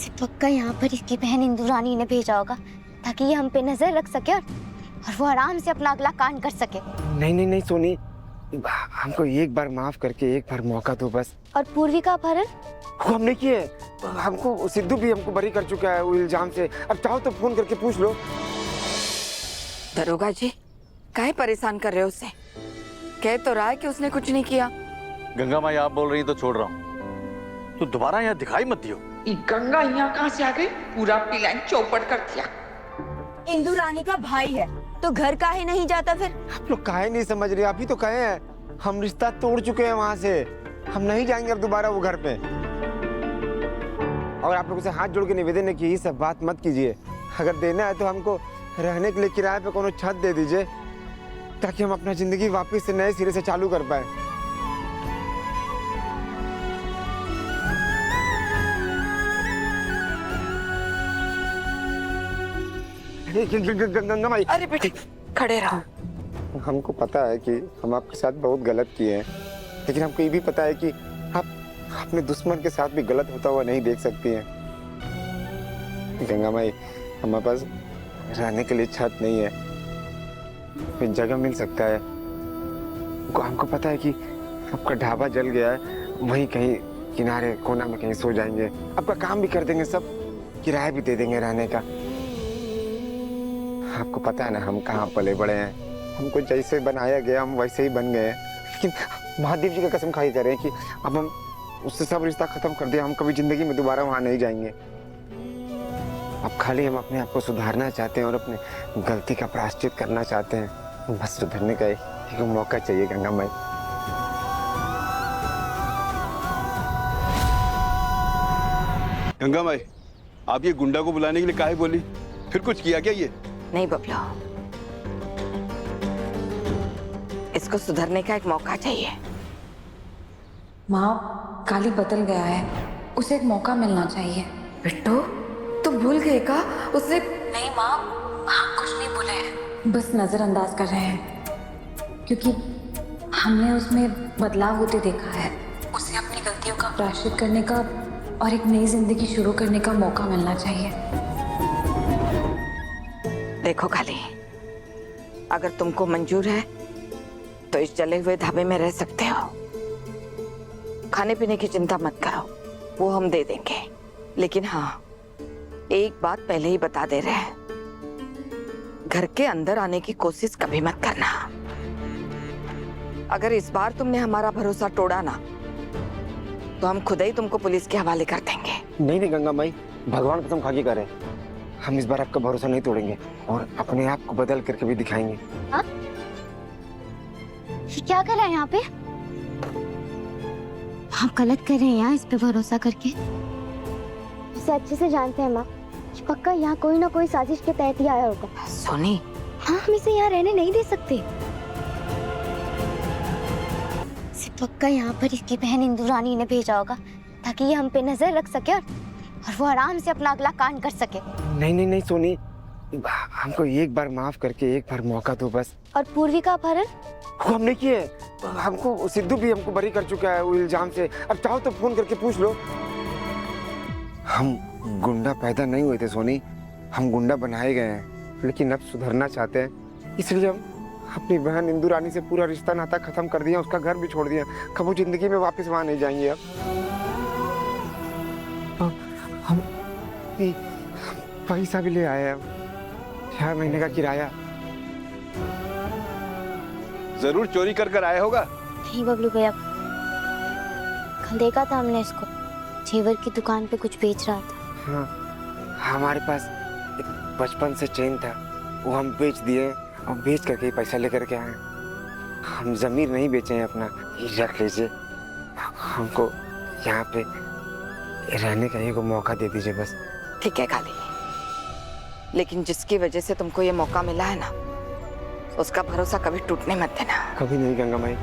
से पक्का यहाँ पर इसकी बहन इंदु रानी ने भेजा होगा ताकि ये हम पे नजर रख सके और वो आराम से अपना अगला कांड कर सके। नहीं नहीं नहीं सोनी, हमको एक बार माफ करके एक बार मौका दो बस। और पूर्वी का अपहरण वो हमने किए, हमको सिद्धू भी हमको बरी कर चुका है वो इल्जाम से। अब चाहो तो फोन करके पूछ लो। दरोगा जी काहे परेशान कर रहे हो उसे? कह तो रहा है कि उसने कुछ नहीं किया। गंगा माई आप बोल रही तो छोड़ रहा हूँ, तो दोबारा यहाँ दिखाई मत दियो। गंगा यहाँ कहाँ से आ गई? पूरा प्लान चौपट कर दिया। इंदु रानी का भाई है तो घर काहे नहीं जाता फिर? आप लोग काहे नहीं समझ रहे? आप ही तो कहे हैं हम रिश्ता तोड़ चुके हैं वहां से, हम नहीं जाएंगे अब दोबारा वो घर पे। और आप लोगों से हाथ जोड़ के निवेदन है कि ये सब बात मत कीजिए। अगर देना है तो हमको रहने के लिए किराए पे कोनो छत दे दीजिए ताकि हम अपना जिंदगी वापस से नए सिरे से चालू कर पाए। गंगा माई, अरे बेटे खड़े रहो। हमको पता है कि हम आपके साथ बहुत गलत किए हैं, लेकिन हमको ये भी पता है कि आप अपने दुश्मन के साथ भी गलत होता हुआ नहीं देख सकती हैं। गंगा माई, हमारे पास रहने के लिए छत नहीं है, कोई जगह मिल सकता है? हमको पता है कि आपका ढाबा जल गया है, वहीं कहीं किनारे कोना में कहीं सो जाएंगे, आपका काम भी कर देंगे, सब किराया भी दे देंगे रहने का। आपको पता है ना हम कहाँ पले बड़े हैं, हमको जैसे बनाया गया हम वैसे ही बन गए हैं। लेकिन महादेव जी का कसम खाई करें कि अब हम उससे सब रिश्ता खत्म कर दिया, हम कभी जिंदगी में दोबारा वहां नहीं जाएंगे। अब खाली हम अपने आप को सुधारना चाहते हैं और अपने गलती का प्रायश्चित करना चाहते हैं। बस सुधरने का एक मौका चाहिए गंगा माई। गंगा माई, आप ये गुंडा को बुलाने के लिए काहे बोली? फिर कुछ किया क्या ये? नहीं बबलू, इसको सुधरने का एक मौका चाहिए। माँ, काली बदल गया है, उसे एक मौका मिलना चाहिए। बिट्टू तुम भूल गए का? उसने नहीं माँ, हम कुछ नहीं भूले हैं, बस नजरअंदाज कर रहे हैं क्योंकि हमने उसमें बदलाव होते देखा है। उसे अपनी गलतियों का प्रायश्चित करने का और एक नई जिंदगी शुरू करने का मौका मिलना चाहिए। देखो काली, अगर तुमको मंजूर है तो इस जले हुए ढाबे में रह सकते हो। खाने पीने की चिंता मत करो, वो हम दे देंगे। लेकिन हाँ, एक बात पहले ही बता दे रहे हैं, घर के अंदर आने की कोशिश कभी मत करना। अगर इस बार तुमने हमारा भरोसा तोड़ा ना तो हम खुद ही तुमको पुलिस के हवाले कर देंगे। नहीं नहीं गंगा माई, भगवान कसम खा के करें, हम इस बार आपका भरोसा नहीं तोड़ेंगे और अपने आप को बदल करके भी दिखाएंगे। हाँ? क्या कर रहे हैं यहाँ पे? आप गलत कर रहे हैं यहाँ इस पे भरोसा करके। उसे अच्छे से जानते हैं माँ, पक्का यहाँ कोई ना कोई साजिश के तहत ही आया होगा। सोनी, हाँ, हम इसे यहाँ रहने नहीं दे सकते। इसे पक्का यहाँ पर इसकी बहन इंदु रानी ने भेजा होगा ताकि ये हम पे नजर रख सके और वो आराम से अपना अगला कांड कर सके। नहीं नहीं नहीं सोनी, हमको एक बार माफ करके एक बार मौका दो बस। और पूर्वी का अपहरण वो हमने किए, हमको सिद्धू भी हमको बरी कर चुका है वो इल्जाम से। अब चाहो तो फोन करके पूछ लो। हम गुंडा पैदा नहीं हुए थे सोनी, हम गुंडा बनाए गए हैं, लेकिन अब सुधरना चाहते हैं, इसलिए हम अपनी बहन इंदु रानी से पूरा रिश्ता नाता खत्म कर दिया, उसका घर भी छोड़ दिया। कभी जिंदगी में वापस वहां नहीं जाएंगे। अब हम पैसा भी ले आए हैं, 6 महीने का किराया। जरूर चोरी कर कर आया होगा। नहीं बबलू भैया, कल देखा था हमने इसको, जेवर की दुकान पे कुछ बेच रहा था। हाँ, हमारे पास एक बचपन से चेन था, वो हम बेच दिए और बेच करके ही पैसा लेकर के आए। हम जमीर नहीं बेचे हैं अपना, ये रख लीजिए। हमको यहाँ पे रहने का एक मौका दे दीजिए बस। ठीक है काली, लेकिन जिसकी वजह से तुमको ये मौका मिला है ना, उसका भरोसा कभी टूटने मत देना। कभी नहीं गंगा माई।